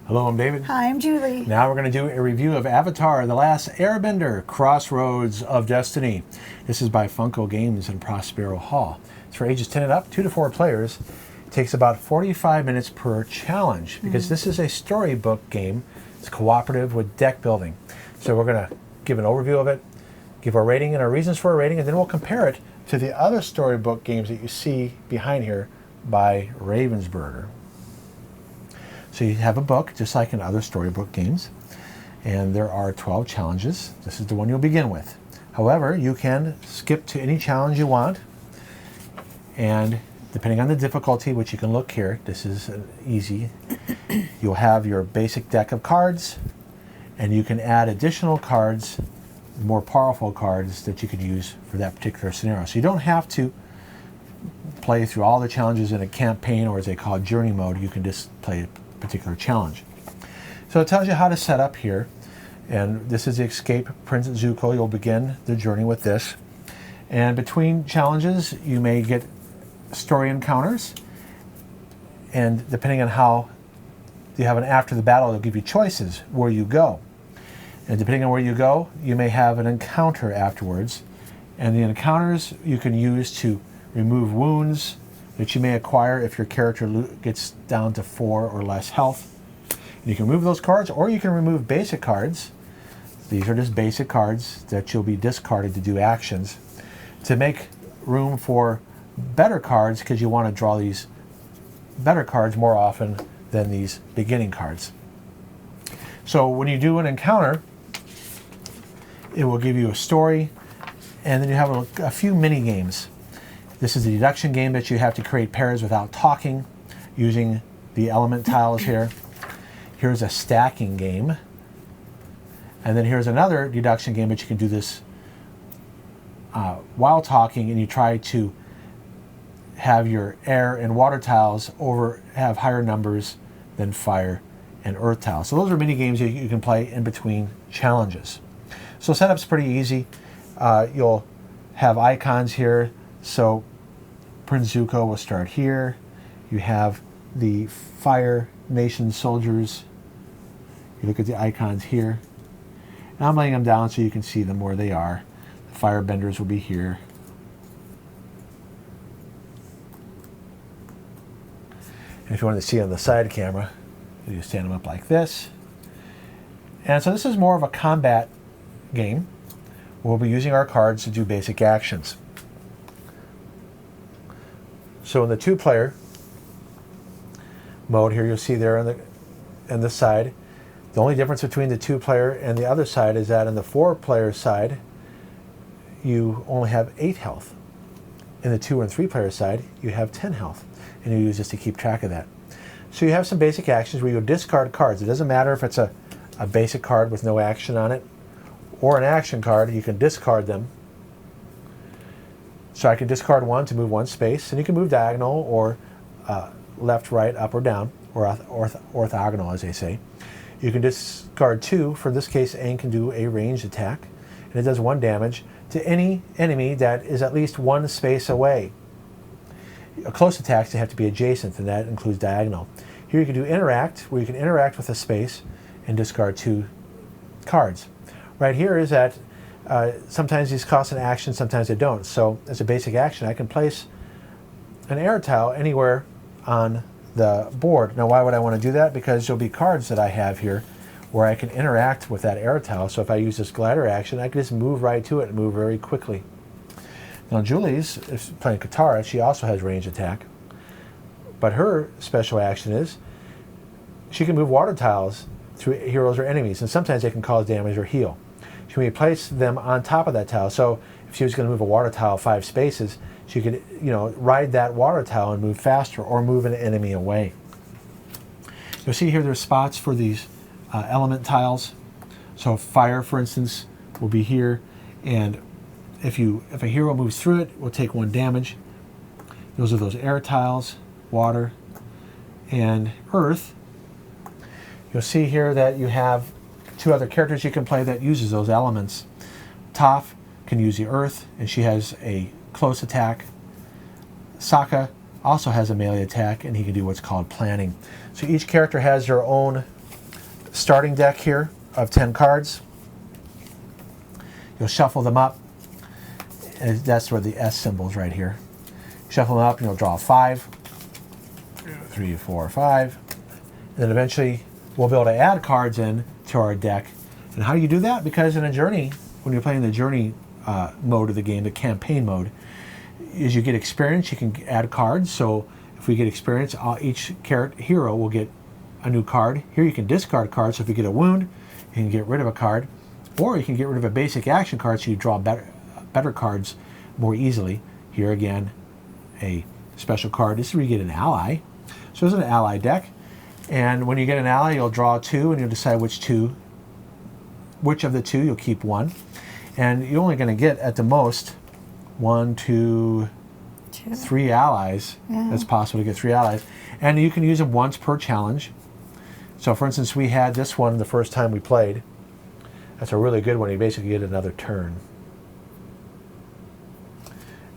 Hello, I'm David. Hi, I'm Julie. Now we're going to do a review of Avatar, The Last Airbender, Crossroads of Destiny. This is by Funko Games in Prospero Hall. It's for ages 10 and up, 2 to 4 players. It takes about 45 minutes per challenge because this is a storybook game. It's cooperative with deck building. So we're going to give an overview of it, give our rating and our reasons for our rating, and then we'll compare it to the other storybook games that you see behind here by Ravensburger. So you have a book, just like in other storybook games, and there are 12 challenges. This is the one you'll begin with. However, you can skip to any challenge you want, and depending on the difficulty, which you can look here, this is easy, you'll have your basic deck of cards, and you can add additional cards, more powerful cards that you could use for that particular scenario. So you don't have to play through all the challenges in a campaign, or as they call it, journey mode. You can just play a particular challenge. So it tells you how to set up here, and this is the Escape Prince Zuko. You'll begin the journey with this, and between challenges you may get story encounters, and depending on how you have an after the battle, they'll give you choices where you go, and depending on where you go, you may have an encounter afterwards, and the encounters you can use to remove wounds that you may acquire if your character gets down to 4 or less health. And you can remove those cards, or you can remove basic cards. These are just basic cards that you'll be discarded to do actions to make room for better cards, because you want to draw these better cards more often than these beginning cards. So when you do an encounter, it will give you a story, and then you have a few mini games. This is a deduction game that you have to create pairs without talking using the element tiles here. Here's a stacking game. And then here's another deduction game, but you can do this while talking, and you try to have your air and water tiles have higher numbers than fire and earth tiles. So those are mini games that you can play in between challenges. So setup's pretty easy. You'll have icons here. So Prince Zuko will start here. You have the Fire Nation soldiers. You look at the icons here. And I'm laying them down so you can see them where they are. The Firebenders will be here. And if you want to see on the side camera, you just stand them up like this. And so this is more of a combat game. We'll be using our cards to do basic actions. So in the 2-player mode here, you'll see there on the side, the only difference between the 2-player and the other side is that in the 4-player side, you only have 8 health. In the 2 and 3-player side, you have 10 health, and you use this to keep track of that. So you have some basic actions where you discard cards. It doesn't matter if it's a basic card with no action on it or an action card, you can discard them. So I can discard 1 to move 1 space, and you can move diagonal or left, right, up, or down, or orthogonal, as they say. You can discard 2. For this case, Aang can do a ranged attack, and it does 1 damage to any enemy that is at least 1 space away. Close attacks, they have to be adjacent, and that includes diagonal. Here you can do interact, where you can interact with a space and discard 2 cards. Right here is that sometimes these cost an action, sometimes they don't. So as a basic action, I can place an air tile anywhere on the board. Now why would I want to do that? Because there'll be cards that I have here where I can interact with that air tile. So if I use this glider action, I can just move right to it and move very quickly. Now Julie's is playing Katara. She also has range attack. But her special action is she can move water tiles to heroes or enemies, and sometimes they can cause damage or heal. She may place them on top of that tile. So if she was going to move a water tile 5 spaces, she could, ride that water tile and move faster, or move an enemy away. You'll see here there's spots for these element tiles. So fire, for instance, will be here, and if a hero moves through it, will take 1 damage. Those are those air tiles, water, and earth. You'll see here that you have 2 other characters you can play that uses those elements. Toph can use the earth, and she has a close attack. Sokka also has a melee attack, and he can do what's called planning. So each character has their own starting deck here of 10 cards. You'll shuffle them up. And that's where the S symbol's right here. Shuffle them up and you'll draw 5, 3, 4, 5. And then eventually we'll be able to add cards in to our deck. And how do you do that? Because in a journey, when you're playing the journey mode of the game, the campaign mode, as you get experience, you can add cards. So if we get experience, each hero will get a new card. Here you can discard cards. So if you get a wound, you can get rid of a card. Or you can get rid of a basic action card so you draw better cards more easily. Here again, a special card. This is where you get an ally. So this is an ally deck. And when you get an ally, you'll draw 2 and you'll decide which of the 2 you'll keep 1. And you're only going to get at the most 1, 2, 3 allies. Yeah. It's possible to get 3 allies. And you can use them once per challenge. So for instance, we had this one the first time we played. That's a really good one. You basically get another turn.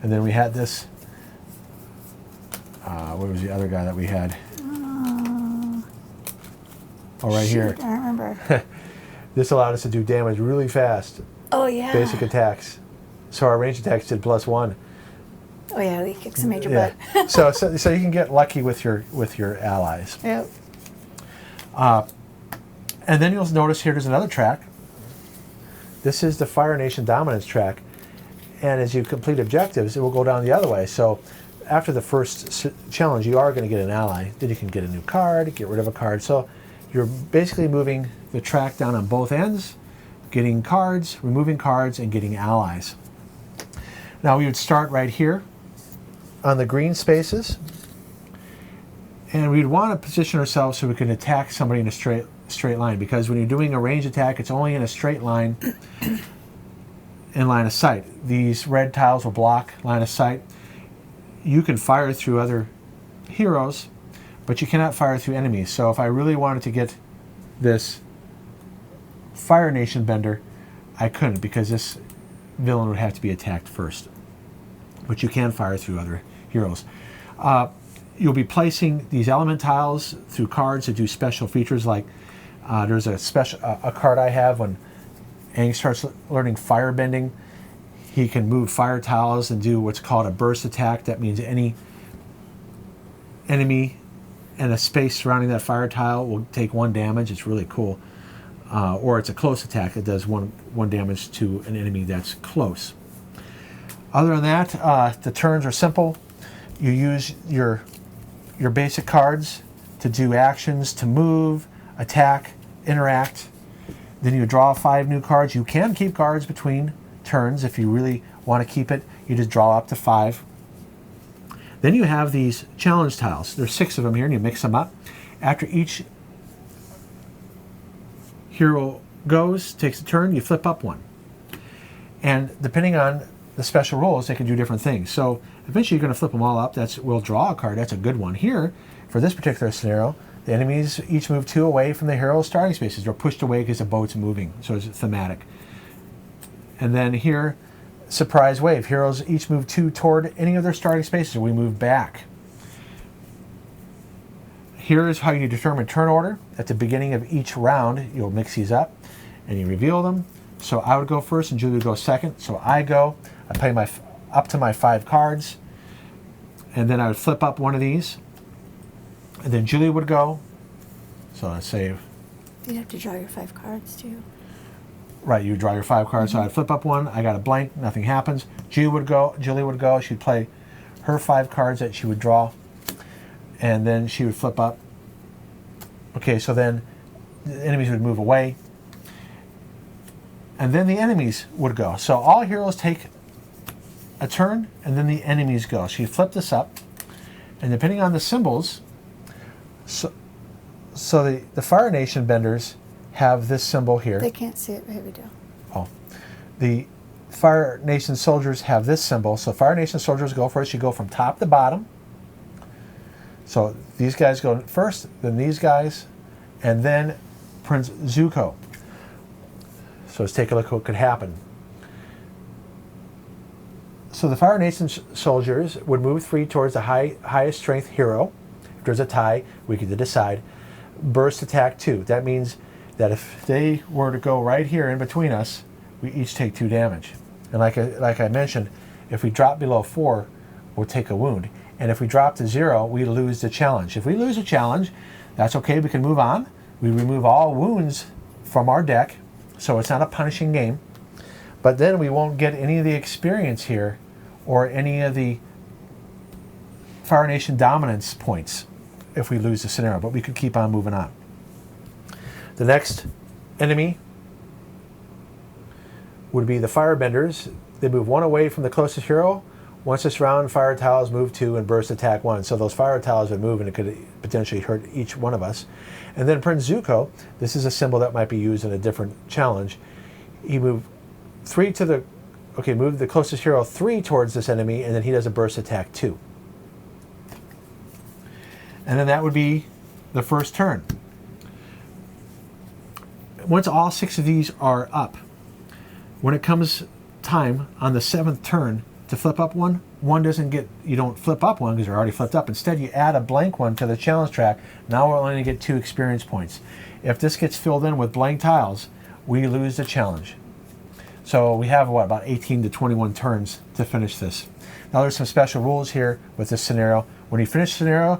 And then we had this, what was the other guy that we had? Right here. I don't remember. This allowed us to do damage really fast. Oh, yeah. Basic attacks. So our ranged attacks did +1. Oh, yeah, we kicked some major butt. so you can get lucky with your allies. Yep. And then you'll notice here there's another track. This is the Fire Nation Dominance track. And as you complete objectives, it will go down the other way. So after the first challenge, you are going to get an ally. Then you can get a new card, get rid of a card. So you're basically moving the track down on both ends, getting cards, removing cards, and getting allies. Now we would start right here on the green spaces. And we'd want to position ourselves so we can attack somebody in a straight line, because when you're doing a range attack, it's only in a straight line in line of sight. These red tiles will block line of sight. You can fire through other heroes, but you cannot fire through enemies. So if I really wanted to get this Fire Nation Bender, I couldn't, because this villain would have to be attacked first. But you can fire through other heroes. You'll be placing these element tiles through cards to do special features, like there's a card I have when Aang starts learning firebending. He can move fire tiles and do what's called a burst attack. That means any enemy in a space surrounding that fire tile will take 1 damage. It's really cool. Or it's a close attack that does one damage to an enemy that's close. Other than that, the turns are simple. You use your basic cards to do actions, to move, attack, interact. Then you draw 5 new cards. You can keep cards between turns if you really want to keep it. You just draw up to 5. Then you have these challenge tiles. There's 6 of them here, and you mix them up. After each hero takes a turn, you flip up 1. And depending on the special rules, they can do different things. So eventually you're going to flip them all up. We'll draw a card. That's a good one. Here, for this particular scenario, the enemies each move 2 away from the hero's starting spaces. They're pushed away because the boat's moving, so it's thematic. And then here, surprise wave. Heroes each move 2 toward any of their starting spaces, or we move back. Here is how you determine turn order. At the beginning of each round, you'll mix these up and you reveal them. So I would go first and Julie would go second. So I play up to my 5 cards, and then I would flip up one of these, and then Julie would go. So let's say you'd have to draw your 5 cards too. Right, you draw your 5 cards. So I'd flip up one. I got a blank. Nothing happens. Julie would go. She'd play her 5 cards that she would draw, and then she would flip up. Okay, so then the enemies would move away, and then the enemies would go. So all heroes take a turn, and then the enemies go. So you flip this up, and depending on the symbols, so the Fire Nation Benders have this symbol here. They can't see it. Here we go. Oh. The Fire Nation soldiers have this symbol. So Fire Nation soldiers go first. You go from top to bottom. So these guys go first, then these guys, and then Prince Zuko. So let's take a look at what could happen. So the Fire Nation soldiers would move 3 towards the highest strength hero. If there's a tie, we could decide. Burst attack 2. That means that if they were to go right here in between us, we each take 2 damage. And like I mentioned, if we drop below 4, we'll take a wound. And if we drop to 0, we lose the challenge. If we lose a challenge, that's okay, we can move on. We remove all wounds from our deck, so it's not a punishing game. But then we won't get any of the experience here or any of the Fire Nation dominance points if we lose the scenario, but we could keep on moving on. The next enemy would be the Firebenders. They move 1 away from the closest hero. Once this round, fire tiles move 2 and burst attack 1. So those fire tiles would move and it could potentially hurt each one of us. And then Prince Zuko, this is a symbol that might be used in a different challenge. He moved 3 to the, move the closest hero 3 towards this enemy, and then he does a burst attack 2. And then that would be the first turn. Once all 6 of these are up, when it comes time on the 7th turn to flip up one doesn't get, you don't flip up one because they're already flipped up. Instead, you add a blank one to the challenge track. Now we'll only get 2 experience points. If this gets filled in with blank tiles, we lose the challenge. So we have, about 18 to 21 turns to finish this. Now there's some special rules here with this scenario. When you finish the scenario,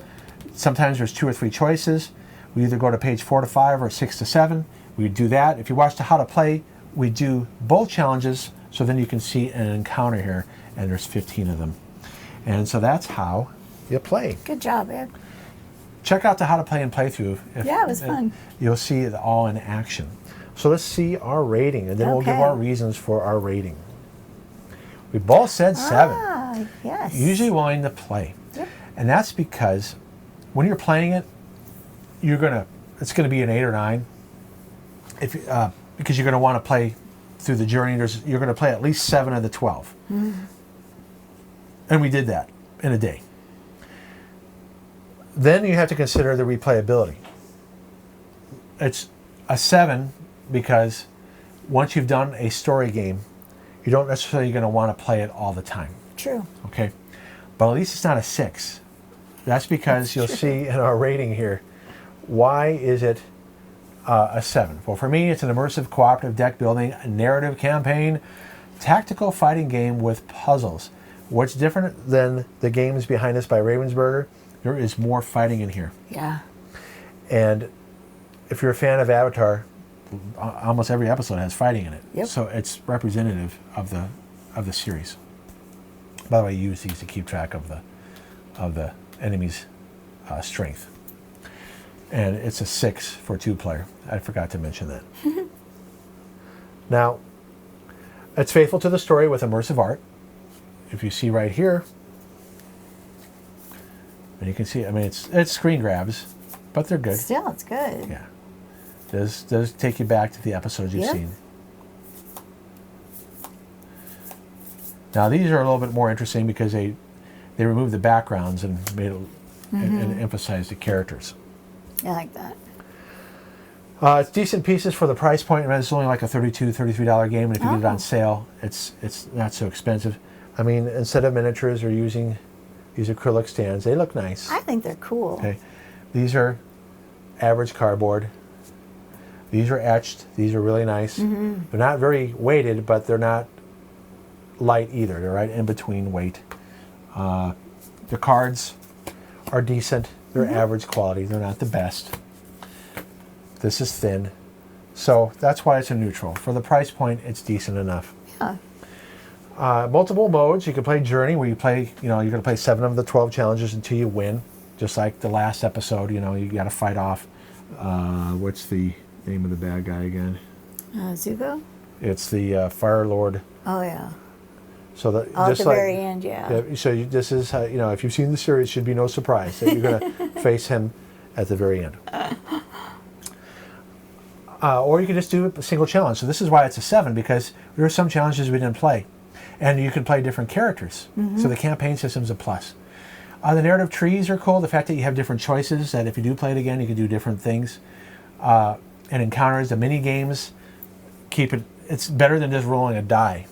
sometimes there's 2 or 3 choices. We either go to page 4 to 5 or 6 to 7. We do that. If you watch the How to Play, we do both challenges, so then you can see an encounter here, and there's 15 of them. And so that's how you play. Good job, Ed. Check out the How to Play and playthrough. Yeah, it was fun. You'll see it all in action. So let's see our rating, and then we'll give our reasons for our rating. We both said 7. Ah, yes. Usually willing to play. Yep. And that's because when you're playing it, it's gonna be an 8 or 9. Because you're going to want to play through the journey. You're going to play at least 7 of the 12. Mm-hmm. And we did that in a day. Then you have to consider the replayability. It's a 7 because once you've done a story game, you don't necessarily going to want to play it all the time. True. Okay? But at least it's not a 6. That's because you'll see in our rating here, why is it a 7? Well, for me, it's an immersive cooperative deck building, narrative campaign, tactical fighting game with puzzles. What's different than the games behind us by Ravensburger? There is more fighting in here. Yeah. And if you're a fan of Avatar, almost every episode has fighting in it. Yep. So it's representative of the series. By the way, you use these to keep track of the enemy's strength. And it's a 6 for 2-player. I forgot to mention that. Now, it's faithful to the story with immersive art. If you see right here, and you can see, it's screen grabs, but they're good. Still, it's good. Yeah. Does take you back to the episodes you've seen. Now, these are a little bit more interesting because they removed the backgrounds and made it and emphasized the characters. I like that. It's decent pieces for the price point. It's only like a $32, $33 game, and if you get it on sale, it's not so expensive. Instead of miniatures, they're using these acrylic stands. They look nice. I think they're cool. Okay, these are average cardboard. These are etched. These are really nice. Mm-hmm. They're not very weighted, but they're not light either. They're right in between weight. The cards are decent. They're average quality. They're not the best. This is thin. So that's why it's a neutral. For the price point, it's decent enough. Yeah. Multiple modes. You can play Journey, where you play, you're going to play 7 of the 12 challenges until you win. Just like the last episode, you got to fight off. What's the name of the bad guy again? Zuko? It's the Fire Lord. Oh, yeah. So that at just the very end, yeah. So this is how, if you've seen the series, it should be no surprise that you're going to face him at the very end. Or you can just do a single challenge. So this is why it's a 7, because there are some challenges we didn't play, and you can play different characters. So the campaign system's a plus. The narrative trees are cool. The fact that you have different choices, that if you do play it again, you can do different things. And encounters, the mini games, it's better than just rolling a die.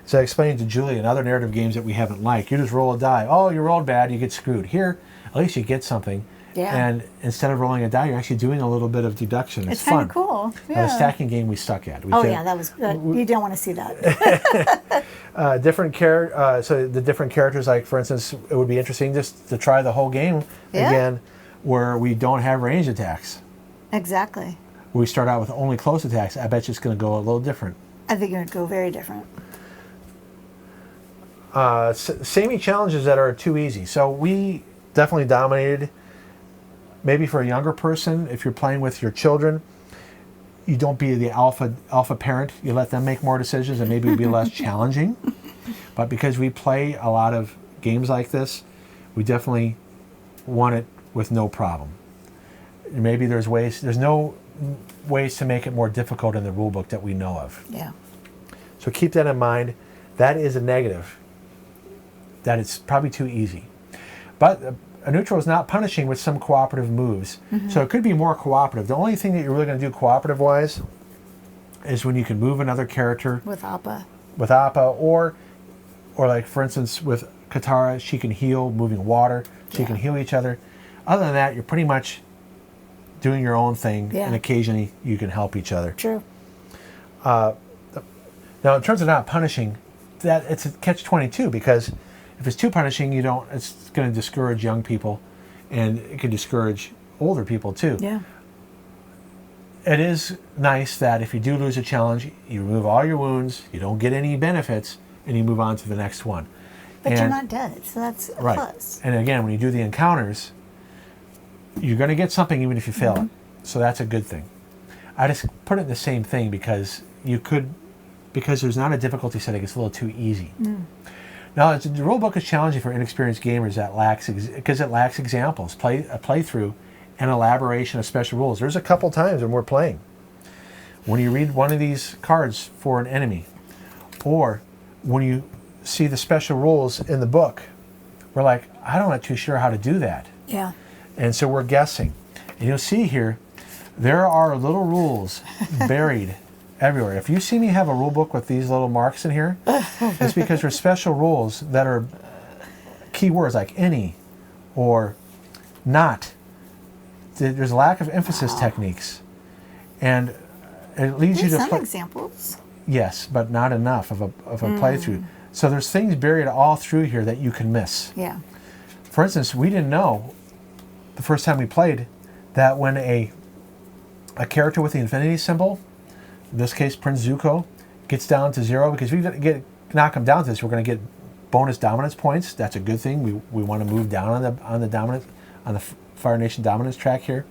So I explained to Julie in other narrative games that we haven't liked, you just roll a die. Oh, you rolled bad, you get screwed. Here, at least you get something, Yeah. And instead of rolling a die, you're actually doing a little bit of deduction. It's kind fun. of cool. Now, Yeah. the stacking game we stuck at. That was you don't want to see that. So the different characters, like for instance, it would be interesting just to try the whole game again, where we don't have range attacks. Exactly. We start out with only close attacks. I bet you it's going to go a little different. I think it would go very different. Samey challenges that are too easy. So we definitely dominated. Maybe for a younger person, if you're playing with your children, you don't be the alpha parent. You let them make more decisions, and maybe it'd be less challenging. But because we play a lot of games like this, we definitely won it with no problem. Maybe there's no ways to make it more difficult in the rule book that we know of. Yeah. So keep that in mind. That is a negative. That it's probably too easy. But a neutral is not punishing with some cooperative moves. So it could be more cooperative. The only thing that you're really going to do cooperative-wise is when you can move another character. With Appa. With Appa, or like, for instance, with Katara, she can heal moving water. She can heal each other. Other than that, you're pretty much doing your own thing, and occasionally you can help each other. True. Now, in terms of not punishing, that it's a catch-22, because if it's too punishing, it's going to discourage young people, and it can discourage older people too. Yeah. It is nice that if you do lose a challenge, you remove all your wounds, you don't get any benefits, and you move on to the next one. But you're not dead, so that's a plus. And again, when you do the encounters, you're going to get something even if you fail it. So that's a good thing. I just put it in the same thing because there's not a difficulty setting, it's a little too easy. Now, the rule book is challenging for inexperienced gamers because it lacks examples, a playthrough, and elaboration of special rules. There's a couple times when we're playing, when you read one of these cards for an enemy, or when you see the special rules in the book, we're like, I'm not too sure how to do that. Yeah. And so we're guessing. And you'll see here, there are little rules buried everywhere. If you see me have a rule book with these little marks in here, it's because there's special rules that are key words like any or not. There's a lack of emphasis techniques. And it leads you to some examples. Yes, but not enough of a playthrough. So there's things buried all through here that you can miss. Yeah. For instance, we didn't know the first time we played that when a character with the infinity symbol, in this case Prince Zuko, gets down to 0, because if we knock him down to this, we're going to get bonus dominance points. That's a good thing. We want to move down on the Fire Nation dominance track here.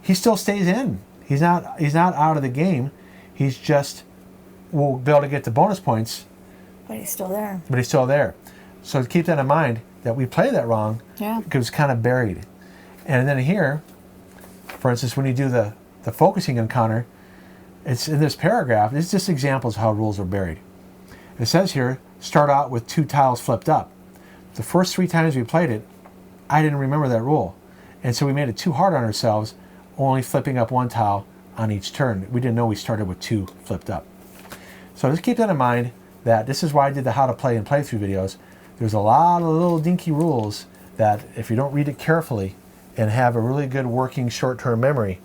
He still stays in. He's not out of the game. He's just will be able to get the bonus points. But he's still there. But he's still there. So keep that in mind that we played that wrong. Yeah. Because it's kind of buried. And then here, for instance, when you do the focusing encounter, it's in this paragraph. It's just examples of how rules are buried. It says here, start out with 2 tiles flipped up. The first 3 times we played it, I didn't remember that rule. And so we made it too hard on ourselves, only flipping up 1 tile on each turn. We didn't know we started with 2 flipped up. So just keep that in mind, that this is why I did the how to play and playthrough videos. There's a lot of little dinky rules that if you don't read it carefully and have a really good working short-term memory,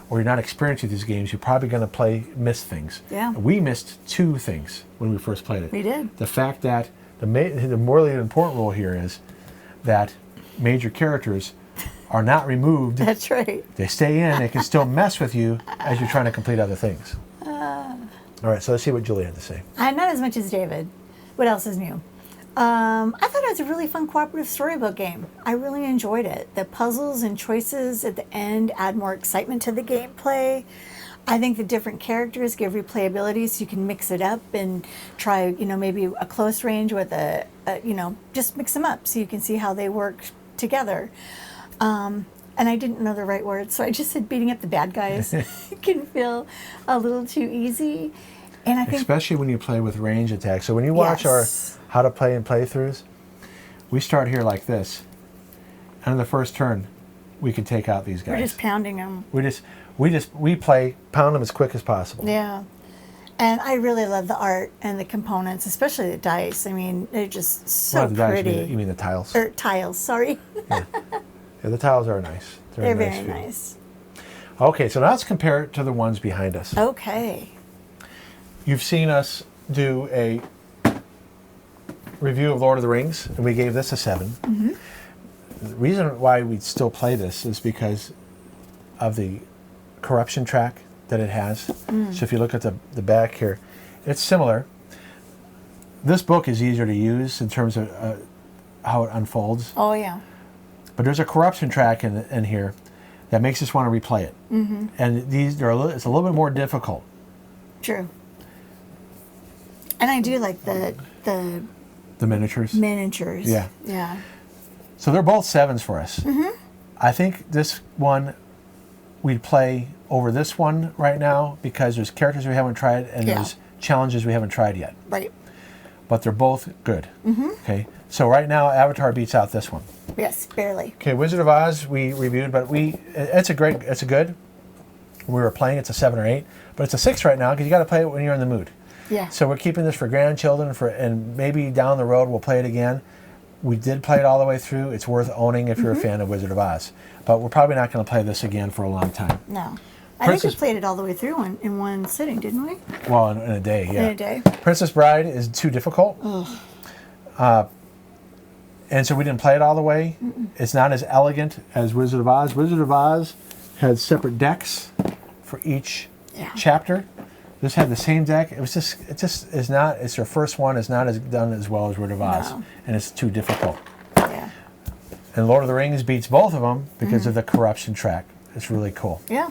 or you're not experienced with these games, you're probably going to miss things. Yeah. We missed 2 things when we first played it. We did. The fact that the morally important rule here is that major characters are not removed. That's right. They stay in. They can still mess with you as you're trying to complete other things. All right, so let's see what Julie had to say. Not as much as David. What else is new? I thought it was a really fun cooperative storybook game. I really enjoyed it. The puzzles and choices at the end add more excitement to the gameplay. I think the different characters give replayability, so you can mix it up and try, maybe a close range with just mix them up so you can see how they work together. And I didn't know the right words, so I just said beating up the bad guys can feel a little too easy. And I think, especially when you play with range attacks. So when you watch our how to play and playthroughs, we start here like this. And in the first turn, we can take out these guys. we're just pounding them. We pound them as quick as possible. Yeah. And I really love the art and the components, especially the dice. I mean, they're just so the dice, pretty. you mean the tiles? Or tiles, sorry. Yeah. Yeah, the tiles are nice. They're a nice very feel. nice. Okay, so now let's compare it to the ones behind us. Okay. You've seen us do a review of Lord of the Rings, and we gave this a 7. Mm-hmm. The reason why we still play this is because of the corruption track that it has. So if you look at the back here, it's similar. This book is easier to use in terms of how it unfolds. Oh, yeah. But there's a corruption track in here that makes us want to replay it. Mm-hmm. And it's a little bit more difficult. True. And I do like the miniatures. miniatures. Yeah. Yeah. So they're both 7s for us. Mm-hmm. I think this one we'd play over this one right now because there's characters we haven't tried and there's challenges we haven't tried yet. Right. But they're both good. Mm-hmm. Okay. So right now Avatar beats out this one. Yes, barely. Okay, Wizard of Oz we reviewed, but it's a good. We were playing, it's a 7 or 8, but it's a 6 right now because you got to play it when you're in the mood. Yeah. So we're keeping this for grandchildren, and maybe down the road we'll play it again. We did play it all the way through. It's worth owning if you're a fan of Wizard of Oz. But we're probably not going to play this again for a long time. No. I think we played it all the way through in one sitting, didn't we? Well, in a day, yeah. In a day. Princess Bride is too difficult. And so we didn't play it all the way. It's not as elegant as Wizard of Oz. Wizard of Oz had separate decks for each chapter. This had the same deck. It just is not. It's their first one. It's not as done as well as Wizard of Oz, and it's too difficult. Yeah. And Lord of the Rings beats both of them because of the corruption track. It's really cool. Yeah.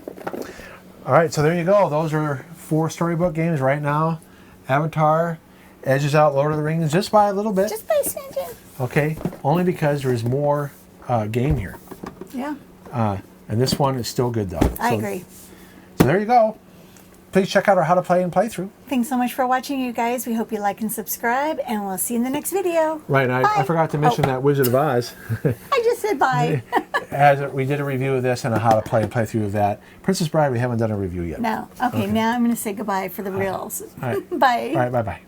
All right, so there you go. Those are 4 storybook games right now. Avatar edges out Lord of the Rings just by a little bit. Just by smidgen. Okay, only because there's more game here. Yeah. And this one is still good though. I agree. So there you go. Please check out our How to Play and Playthrough. Thanks so much for watching, you guys. We hope you like and subscribe, and we'll see you in the next video. Right, I forgot to mention that Wizard of Oz. I just said bye. We did a review of this and a How to Play and Playthrough of that. Princess Bride, we haven't done a review yet. No. Okay, now I'm going to say goodbye for the reals. All right. Bye. All right, bye-bye.